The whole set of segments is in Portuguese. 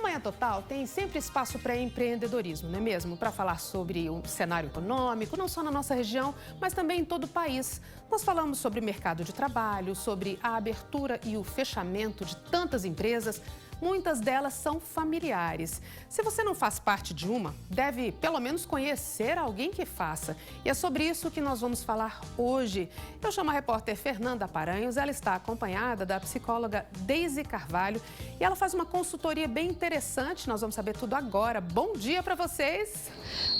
Manhã Total tem sempre espaço para empreendedorismo, não é mesmo? Para falar sobre o cenário econômico, não só na nossa região, mas também em todo o país. Nós falamos sobre mercado de trabalho, sobre a abertura e o fechamento de tantas empresas. Muitas delas são familiares. Se você não faz parte de uma, deve pelo menos conhecer alguém que faça. E é sobre isso que nós vamos falar hoje. Eu chamo a repórter Fernanda Paranhos, ela está acompanhada da psicóloga Deise Carvalho e ela faz uma consultoria bem interessante. Nós vamos saber tudo agora. Bom dia para vocês!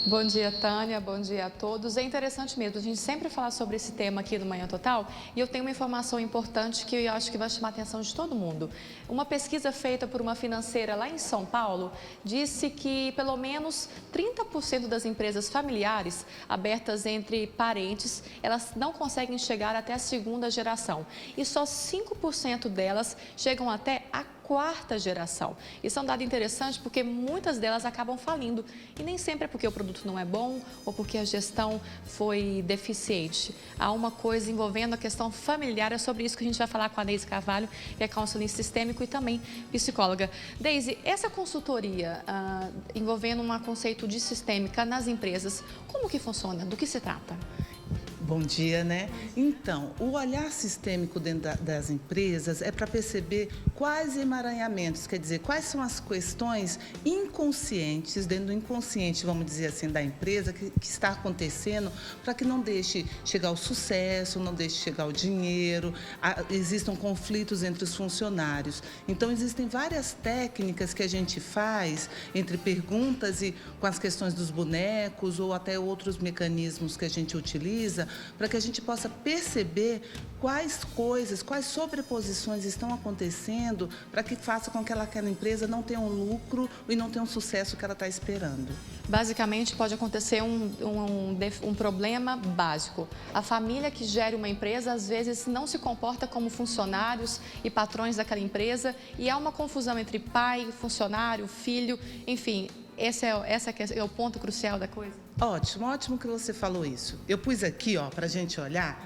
Bom dia, Tânia. Bom dia a todos. É interessante mesmo, a gente sempre fala sobre esse tema aqui no Manhã Total e eu tenho uma informação importante que eu acho que vai chamar a atenção de todo mundo. Uma pesquisa feita por uma financeira lá em São Paulo disse que pelo menos 30% das empresas familiares abertas entre parentes, elas não conseguem chegar até a segunda geração e só 5% delas chegam até a quarta geração. Isso é um dado interessante porque muitas delas acabam falindo e nem sempre é porque o produto não é bom ou porque a gestão foi deficiente. Há uma coisa envolvendo a questão familiar, é sobre isso que a gente vai falar com a Deise Carvalho, que é counseling sistêmico e também psicóloga. Deise, essa consultoria envolvendo um conceito de sistêmica nas empresas, como que funciona? Do que se trata? Bom dia, né? Então, o olhar sistêmico dentro das empresas é para perceber quais emaranhamentos, quer dizer, quais são as questões inconscientes, dentro do inconsciente, vamos dizer assim, da empresa, que está acontecendo, para que não deixe chegar o sucesso, não deixe chegar o dinheiro, existam conflitos entre os funcionários. Então, existem várias técnicas que a gente faz, entre perguntas e com as questões dos bonecos ou até outros mecanismos que a gente utiliza, para que a gente possa perceber quais coisas, quais sobreposições estão acontecendo para que faça com que aquela empresa não tenha um lucro e não tenha um sucesso que ela está esperando. Basicamente, pode acontecer um problema básico. A família que gera uma empresa, às vezes, não se comporta como funcionários e patrões daquela empresa e há uma confusão entre pai, funcionário, filho, enfim. Esse é o ponto crucial da coisa? Ótimo, ótimo que você falou isso. Eu pus aqui, para a gente olhar,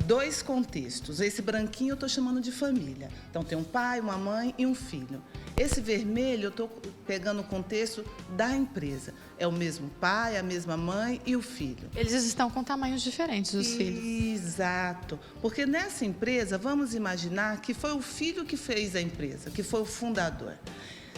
dois contextos. Esse branquinho eu estou chamando de família. Então, tem um pai, uma mãe e um filho. Esse vermelho eu estou pegando o contexto da empresa. É o mesmo pai, a mesma mãe e o filho. Eles estão com tamanhos diferentes, os filhos. Exato. Porque nessa empresa, vamos imaginar que foi o filho que fez a empresa, que foi o fundador.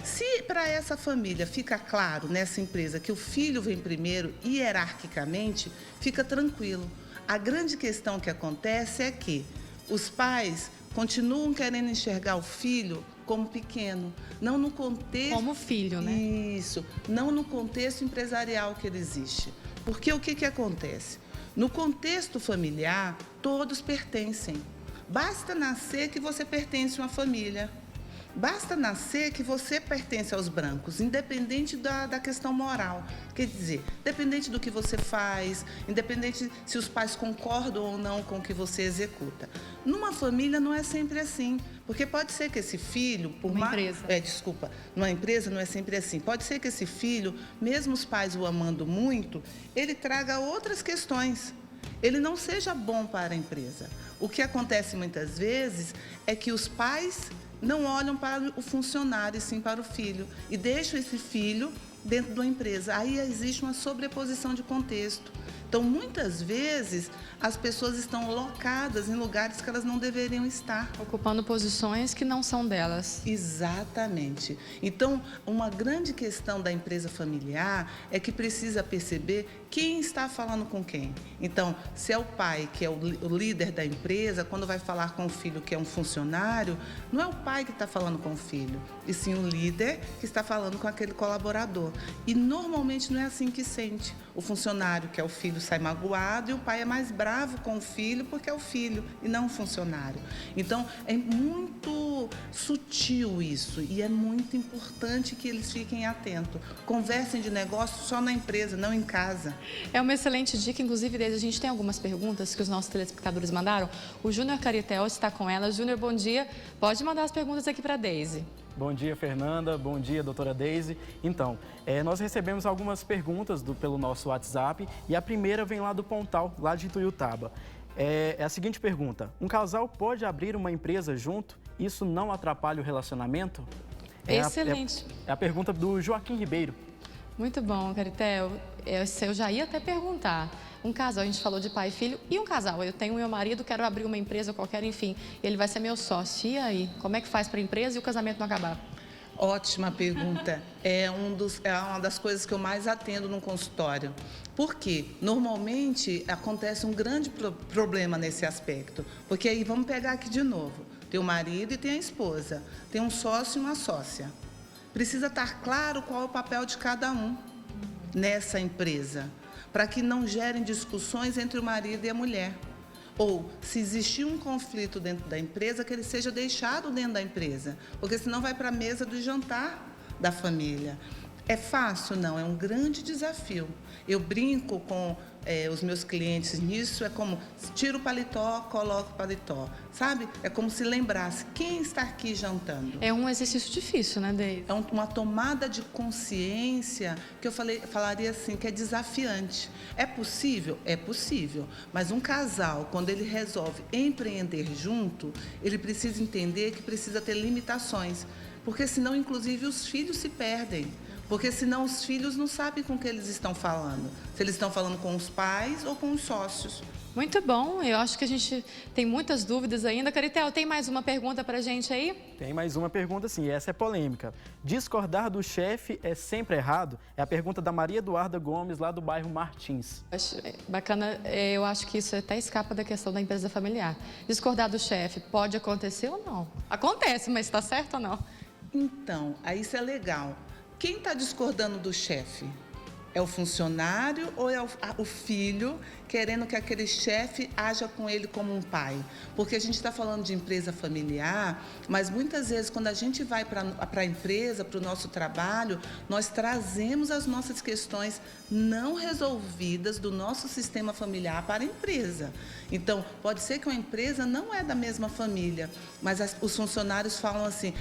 Se para essa família fica claro nessa empresa que o filho vem primeiro, hierarquicamente, fica tranquilo. A grande questão que acontece é que os pais continuam querendo enxergar o filho como pequeno, não no contexto... Como filho, né? Isso, não no contexto empresarial que ele existe. Porque o que acontece? No contexto familiar, todos pertencem. Basta nascer que você pertence a uma família. Basta nascer que você pertence aos brancos, independente da questão moral. Quer dizer, independente do que você faz, independente se os pais concordam ou não com o que você executa. Numa família não é sempre assim, porque pode ser que esse filho... Numa empresa não é sempre assim. Pode ser que esse filho, mesmo os pais o amando muito, ele traga outras questões. Ele não seja bom para a empresa. O que acontece muitas vezes é que os pais não olham para o funcionário, e sim para o filho, e deixam esse filho dentro da empresa. Aí existe uma sobreposição de contexto. Então, muitas vezes, as pessoas estão locadas em lugares que elas não deveriam estar. Ocupando posições que não são delas. Exatamente. Então, uma grande questão da empresa familiar é que precisa perceber quem está falando com quem. Então, se é o pai, que é o líder da empresa, quando vai falar com o filho, que é um funcionário, não é o pai que está falando com o filho, e sim o líder que está falando com aquele colaborador. E, normalmente, não é assim que sente. O funcionário, que é o filho, sai magoado e o pai é mais bravo com o filho porque é o filho e não o funcionário. Então, é muito sutil isso e é muito importante que eles fiquem atentos. Conversem de negócio só na empresa, não em casa. É uma excelente dica, inclusive, desde a gente tem algumas perguntas que os nossos telespectadores mandaram. O Júnior Caritel está com ela. Júnior, bom dia. Pode mandar as perguntas aqui para a Deise. Bom dia, Fernanda. Bom dia, doutora Deise. Então, nós recebemos algumas perguntas pelo nosso WhatsApp e a primeira vem lá do Pontal, lá de Ituiutaba. É a seguinte pergunta: um casal pode abrir uma empresa junto? Isso não atrapalha o relacionamento? Excelente. É a pergunta do Joaquim Ribeiro. Muito bom, Caritel. Eu já ia até perguntar. Um casal, a gente falou de pai e filho, e um casal. Eu tenho meu marido, quero abrir uma empresa qualquer, enfim, ele vai ser meu sócio. E aí, como é que faz para a empresa e o casamento não acabar? Ótima pergunta. É uma das coisas que eu mais atendo no consultório. Por quê? Normalmente acontece um grande problema nesse aspecto. Porque aí vamos pegar aqui de novo. Tem o marido e tem a esposa. Tem um sócio e uma sócia. Precisa estar claro qual é o papel de cada um nessa empresa, para que não gerem discussões entre o marido e a mulher. Ou, se existir um conflito dentro da empresa, que ele seja deixado dentro da empresa, porque senão vai para a mesa do jantar da família. É fácil? Não, é um grande desafio. Eu brinco com os meus clientes nisso, é como, tira o paletó, coloca o paletó, sabe? É como se lembrasse, quem está aqui jantando? É um exercício difícil, né, Deise? É uma tomada de consciência que eu falaria assim, que é desafiante. É possível? É possível. Mas um casal, quando ele resolve empreender junto, ele precisa entender que precisa ter limitações. Porque senão, inclusive, os filhos se perdem. Porque senão os filhos não sabem com o que eles estão falando. Se eles estão falando com os pais ou com os sócios. Muito bom, eu acho que a gente tem muitas dúvidas ainda. Caritel, tem mais uma pergunta para a gente aí? Tem mais uma pergunta, sim, essa é polêmica. Discordar do chefe é sempre errado? É a pergunta da Maria Eduarda Gomes, lá do bairro Martins. Bacana, eu acho que isso até escapa da questão da empresa familiar. Discordar do chefe pode acontecer ou não? Acontece, mas está certo ou não? Então, aí isso é legal. Quem está discordando do chefe? É o funcionário ou é o filho querendo que aquele chefe haja com ele como um pai? Porque a gente está falando de empresa familiar, mas muitas vezes quando a gente vai para a empresa, para o nosso trabalho, nós trazemos as nossas questões não resolvidas do nosso sistema familiar para a empresa. Então, pode ser que uma empresa não é da mesma família, mas os funcionários falam assim,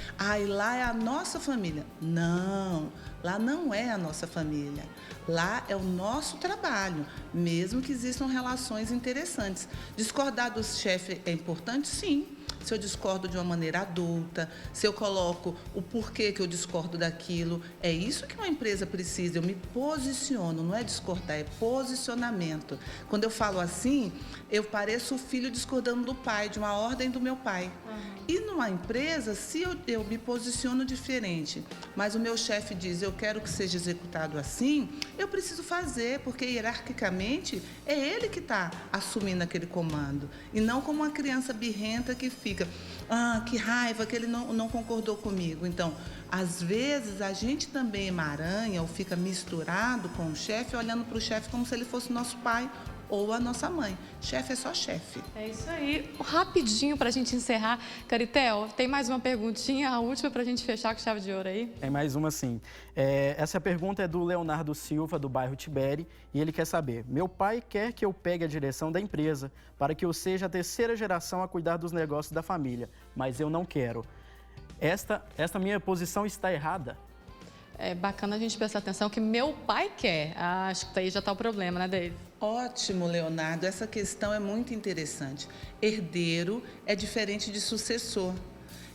lá é a nossa família. Não, lá não é a nossa família. Lá é o nosso trabalho, mesmo que existam relações interessantes. Discordar do chefe é importante? Sim. Se eu discordo de uma maneira adulta, se eu coloco o porquê que eu discordo daquilo, é isso que uma empresa precisa. Eu me posiciono, não é discordar, é posicionamento. Quando eu falo assim, eu pareço o filho discordando do pai, de uma ordem do meu pai. E numa empresa, se eu me posiciono diferente, mas o meu chefe diz, eu quero que seja executado assim, eu preciso fazer, porque hierarquicamente é ele que está assumindo aquele comando. E não como uma criança birrenta que fica, que raiva, que ele não concordou comigo. Então, às vezes, a gente também emaranha ou fica misturado com o chefe, olhando para o chefe como se ele fosse nosso pai ou a nossa mãe. Chefe é só chefe. É isso aí. Rapidinho para a gente encerrar. Caritel, tem mais uma perguntinha, a última para a gente fechar com chave de ouro aí? Tem mais uma, sim. Essa pergunta é do Leonardo Silva, do bairro Tibere, e ele quer saber, meu pai quer que eu pegue a direção da empresa para que eu seja a terceira geração a cuidar dos negócios da família, mas eu não quero. Esta minha posição está errada? É bacana a gente prestar atenção que meu pai quer. Acho que aí já está o problema, né, David? Ótimo, Leonardo. Essa questão é muito interessante. Herdeiro é diferente de sucessor.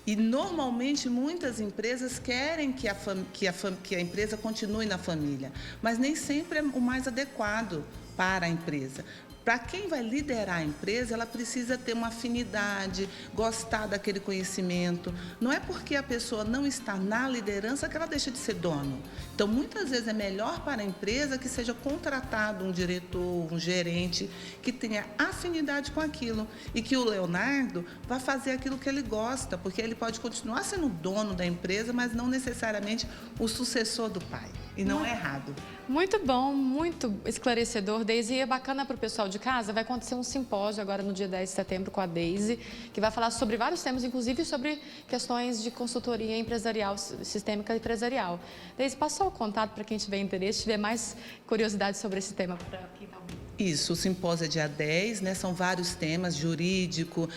E, normalmente, muitas empresas querem que a empresa continue na família, mas nem sempre é o mais adequado para a empresa. Para quem vai liderar a empresa, ela precisa ter uma afinidade, gostar daquele conhecimento. Não é porque a pessoa não está na liderança que ela deixa de ser dono. Então, muitas vezes é melhor para a empresa que seja contratado um diretor, um gerente, que tenha afinidade com aquilo e que o Leonardo vá fazer aquilo que ele gosta, porque ele pode continuar sendo o dono da empresa, mas não necessariamente o sucessor do pai. E não é errado. Muito bom, muito esclarecedor, Deise. E é bacana para o pessoal de casa, vai acontecer um simpósio agora no dia 10 de setembro com a Deise, que vai falar sobre vários temas, inclusive sobre questões de consultoria empresarial, sistêmica empresarial. Deise, passou o contato para quem tiver interesse, tiver mais curiosidade sobre esse tema para quem está ouvindo. Isso, o simpósio é dia 10, né? São vários temas, jurídico,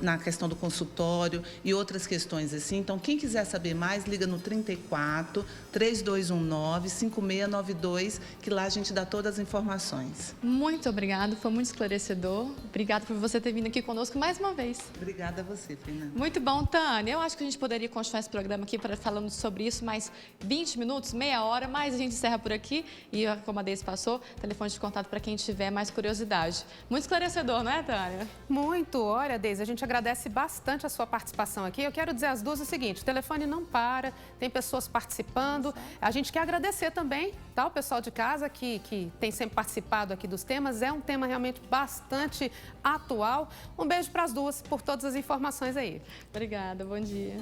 na questão do consultório e outras questões assim. Então, quem quiser saber mais, liga no 34 3219 5692, que lá a gente dá todas as informações. Muito obrigada, foi muito esclarecedor. Obrigada por você ter vindo aqui conosco mais uma vez. Obrigada a você, Fernanda. Muito bom, Tânia. Eu acho que a gente poderia continuar esse programa aqui falando sobre isso mais 20 minutos, meia hora, mas a gente encerra por aqui. E como a Deise passou, telefone de contato para quem tiver mais curiosidade. Muito esclarecedor, não é, Tânia? Muito. Olha, Deise, a gente agradece bastante a sua participação aqui. Eu quero dizer às duas o seguinte, o telefone não para, tem pessoas participando. A gente quer agradecer também, tá, o pessoal de casa que tem sempre participado aqui dos temas. É um tema realmente bastante atual. Um beijo para as duas por todas as informações aí. Obrigada, bom dia.